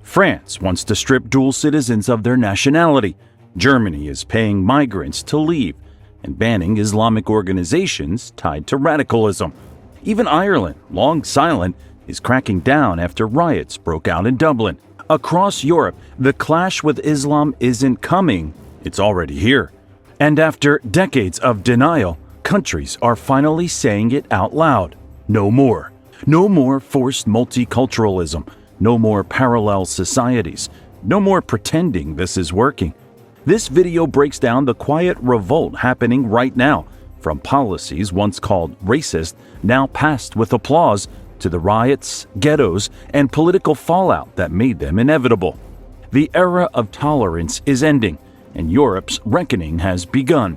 France wants to strip dual citizens of their nationality. Germany is paying migrants to leave and banning Islamic organizations tied to radicalism. Even Ireland, long silent, is cracking down after riots broke out in Dublin. Across Europe, the clash with Islam isn't coming, it's already here. And after decades of denial, countries are finally saying it out loud. No more. No more forced multiculturalism. No more parallel societies. No more pretending this is working. This video breaks down the quiet revolt happening right now, from policies once called racist, now passed with applause, to the riots, ghettos, and political fallout that made them inevitable. The era of tolerance is ending, and Europe's reckoning has begun.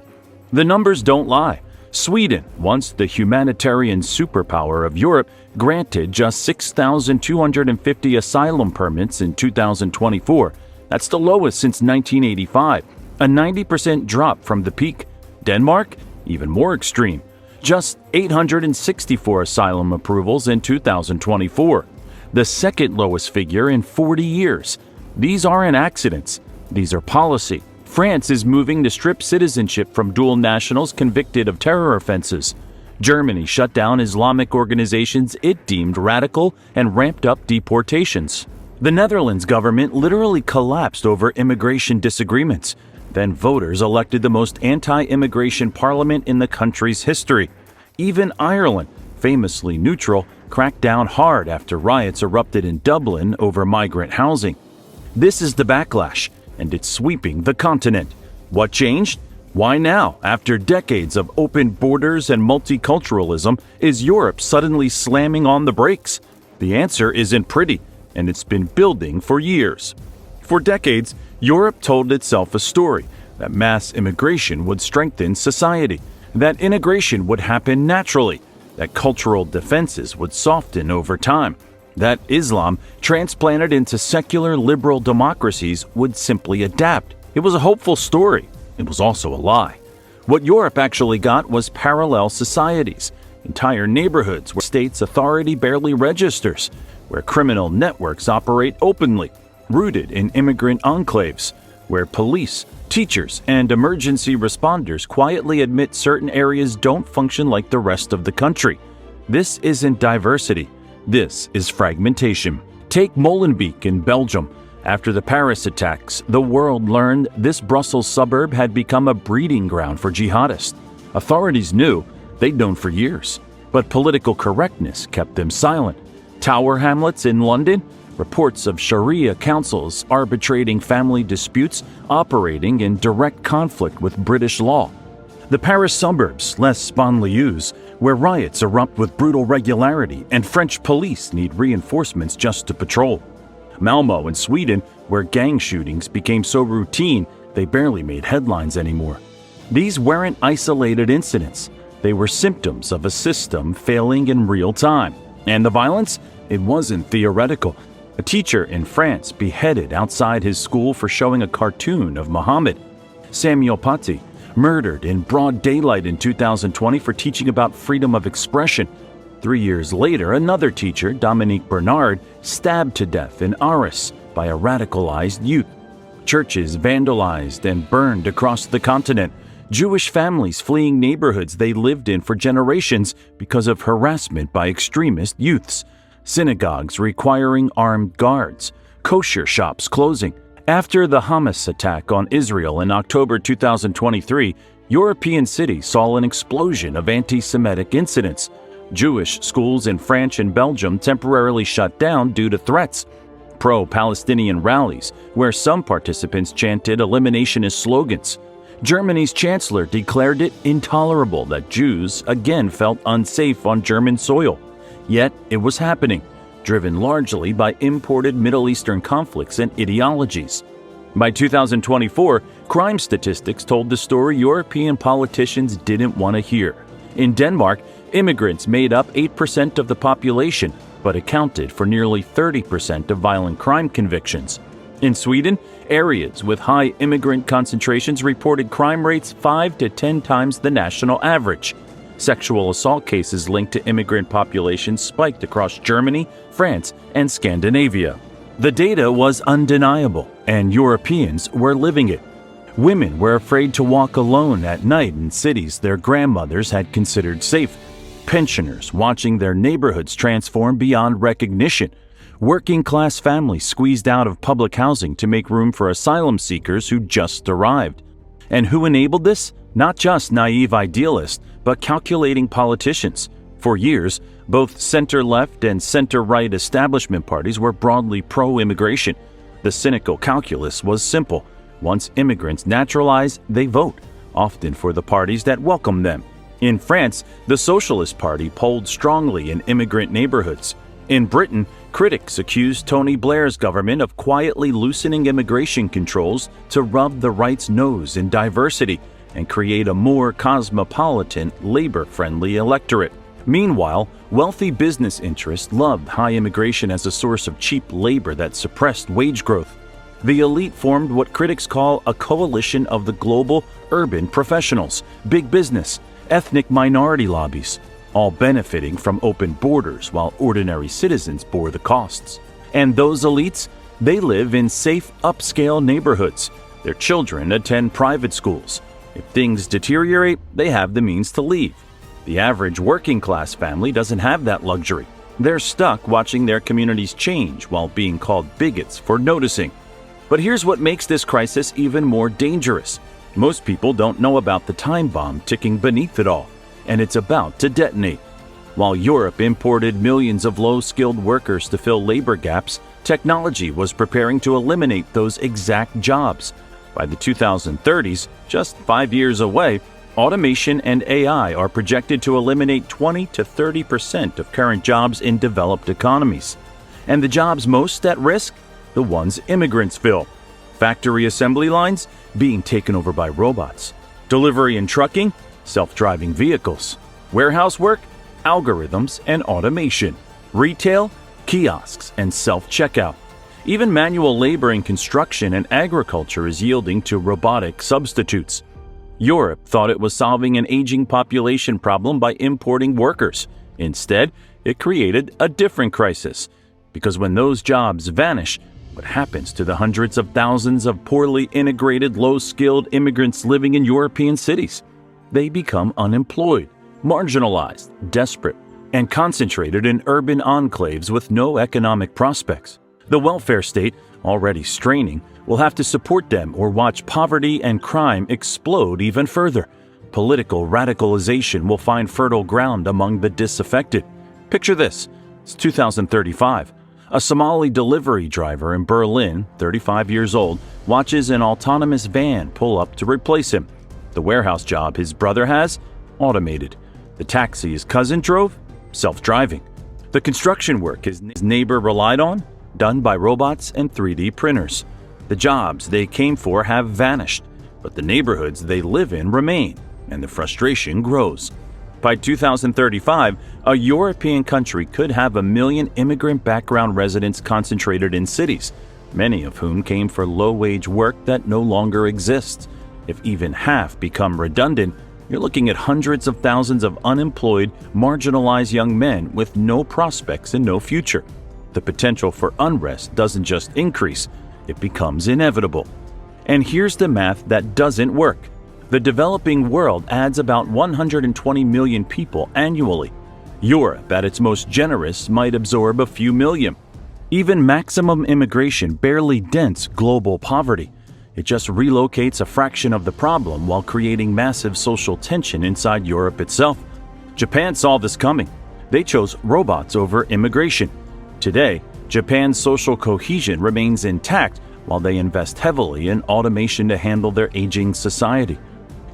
The numbers don't lie. Sweden, once the humanitarian superpower of Europe, granted just 6,250 asylum permits in 2024. That's the lowest since 1985, a 90% drop from the peak. Denmark, even more extreme, just 864 asylum approvals in 2024, the second lowest figure in 40 years. These aren't accidents. These are policy. France is moving to strip citizenship from dual nationals convicted of terror offenses. Germany shut down Islamic organizations it deemed radical and ramped up deportations. The Netherlands government literally collapsed over immigration disagreements. Then voters elected the most anti-immigration parliament in the country's history. Even Ireland, famously neutral, cracked down hard after riots erupted in Dublin over migrant housing. This is the backlash, and it's sweeping the continent. What changed? Why now, after decades of open borders and multiculturalism, is Europe suddenly slamming on the brakes? The answer isn't pretty, and it's been building for years. For decades, Europe told itself a story that mass immigration would strengthen society, that integration would happen naturally, that cultural defenses would soften over time, that Islam, transplanted into secular liberal democracies, would simply adapt. It was a hopeful story. It was also a lie. What Europe actually got was parallel societies, entire neighborhoods where state's authority barely registers, where criminal networks operate openly, rooted in immigrant enclaves, where police, teachers, and emergency responders quietly admit certain areas don't function like the rest of the country. This isn't diversity. This is fragmentation. Take Molenbeek in Belgium. After the Paris attacks, the world learned this Brussels suburb had become a breeding ground for jihadists. Authorities knew, they'd known for years, but political correctness kept them silent. Tower Hamlets in London, reports of Sharia councils arbitrating family disputes operating in direct conflict with British law. The Paris suburbs, les banlieues, where riots erupt with brutal regularity and French police need reinforcements just to patrol. Malmö in Sweden, where gang shootings became so routine they barely made headlines anymore. These weren't isolated incidents. They were symptoms of a system failing in real time. And the violence? It wasn't theoretical. A teacher in France beheaded outside his school for showing a cartoon of Muhammad. Samuel Paty, murdered in broad daylight in 2020 for teaching about freedom of expression. 3 years later, another teacher, Dominique Bernard, stabbed to death in Arras by a radicalized youth. Churches vandalized and burned across the continent. Jewish families fleeing neighborhoods they lived in for generations because of harassment by extremist youths. Synagogues requiring armed guards. Kosher shops closing. After the Hamas attack on Israel in October 2023, European cities saw an explosion of anti-Semitic incidents. Jewish schools in France and Belgium temporarily shut down due to threats. Pro-Palestinian rallies, where some participants chanted eliminationist slogans. Germany's chancellor declared it intolerable that Jews again felt unsafe on German soil. Yet it was happening, driven largely by imported Middle Eastern conflicts and ideologies. By 2024, crime statistics told the story European politicians didn't want to hear. In Denmark, immigrants made up 8% of the population, but accounted for nearly 30% of violent crime convictions. In Sweden, areas with high immigrant concentrations reported crime rates 5 to 10 times the national average. Sexual assault cases linked to immigrant populations spiked across Germany, France, and Scandinavia. The data was undeniable, and Europeans were living it. Women were afraid to walk alone at night in cities their grandmothers had considered safe. Pensioners watching their neighborhoods transform beyond recognition. Working-class families squeezed out of public housing to make room for asylum seekers who just arrived. And who enabled this? Not just naive idealists, but calculating politicians. For years, both center-left and center-right establishment parties were broadly pro-immigration. The cynical calculus was simple. Once immigrants naturalize, they vote, often for the parties that welcome them. In France, the Socialist Party polled strongly in immigrant neighborhoods. In Britain, critics accused Tony Blair's government of quietly loosening immigration controls to rub the right's nose in diversity and create a more cosmopolitan, labor-friendly electorate. Meanwhile, wealthy business interests loved high immigration as a source of cheap labor that suppressed wage growth. The elite formed what critics call a coalition of the global urban professionals, big business, ethnic minority lobbies, all benefiting from open borders while ordinary citizens bore the costs. And those elites, they live in safe, upscale neighborhoods. Their children attend private schools. If things deteriorate, they have the means to leave. The average working-class family doesn't have that luxury. They're stuck watching their communities change while being called bigots for noticing. But here's what makes this crisis even more dangerous. Most people don't know about the time bomb ticking beneath it all, and it's about to detonate. While Europe imported millions of low-skilled workers to fill labor gaps, technology was preparing to eliminate those exact jobs. By the 2030s, just 5 years away, automation and AI are projected to eliminate 20 to 30% of current jobs in developed economies. And the jobs most at risk? The ones immigrants fill. Factory assembly lines being taken over by robots. Delivery and trucking, self-driving vehicles. Warehouse work, algorithms and automation. Retail, kiosks and self-checkout. Even manual labor in construction and agriculture is yielding to robotic substitutes. Europe thought it was solving an aging population problem by importing workers. Instead, it created a different crisis. Because when those jobs vanish, what happens to the hundreds of thousands of poorly integrated, low-skilled immigrants living in European cities? They become unemployed, marginalized, desperate, and concentrated in urban enclaves with no economic prospects. The welfare state, already straining, will have to support them or watch poverty and crime explode even further. Political radicalization will find fertile ground among the disaffected. Picture this. It's 2035. A Somali delivery driver in Berlin, 35 years old, watches an autonomous van pull up to replace him. The warehouse job his brother has? Automated. The taxi his cousin drove? Self-driving. The construction work his neighbor relied on? Done by robots and 3D printers. The jobs they came for have vanished, but the neighborhoods they live in remain, and the frustration grows. By 2035, a European country could have 1 million immigrant background residents concentrated in cities, many of whom came for low-wage work that no longer exists. If even half become redundant, you're looking at hundreds of thousands of unemployed, marginalized young men with no prospects and no future. The potential for unrest doesn't just increase, it becomes inevitable. And here's the math that doesn't work. The developing world adds about 120 million people annually. Europe, at its most generous, might absorb a few million. Even maximum immigration barely dents global poverty. It just relocates a fraction of the problem while creating massive social tension inside Europe itself. Japan saw this coming. They chose robots over immigration. Today, Japan's social cohesion remains intact while they invest heavily in automation to handle their aging society.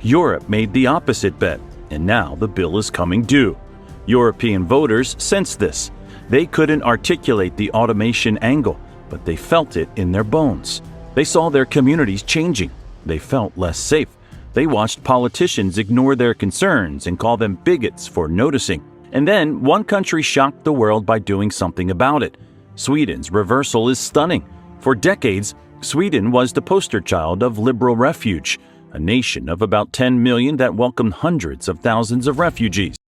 Europe made the opposite bet, and now the bill is coming due. European voters sensed this. They couldn't articulate the automation angle, but they felt it in their bones. They saw their communities changing. They felt less safe. They watched politicians ignore their concerns and call them bigots for noticing. And then one country shocked the world by doing something about it. Sweden's reversal is stunning. For decades, Sweden was the poster child of liberal refuge, a nation of about 10 million that welcomed hundreds of thousands of refugees.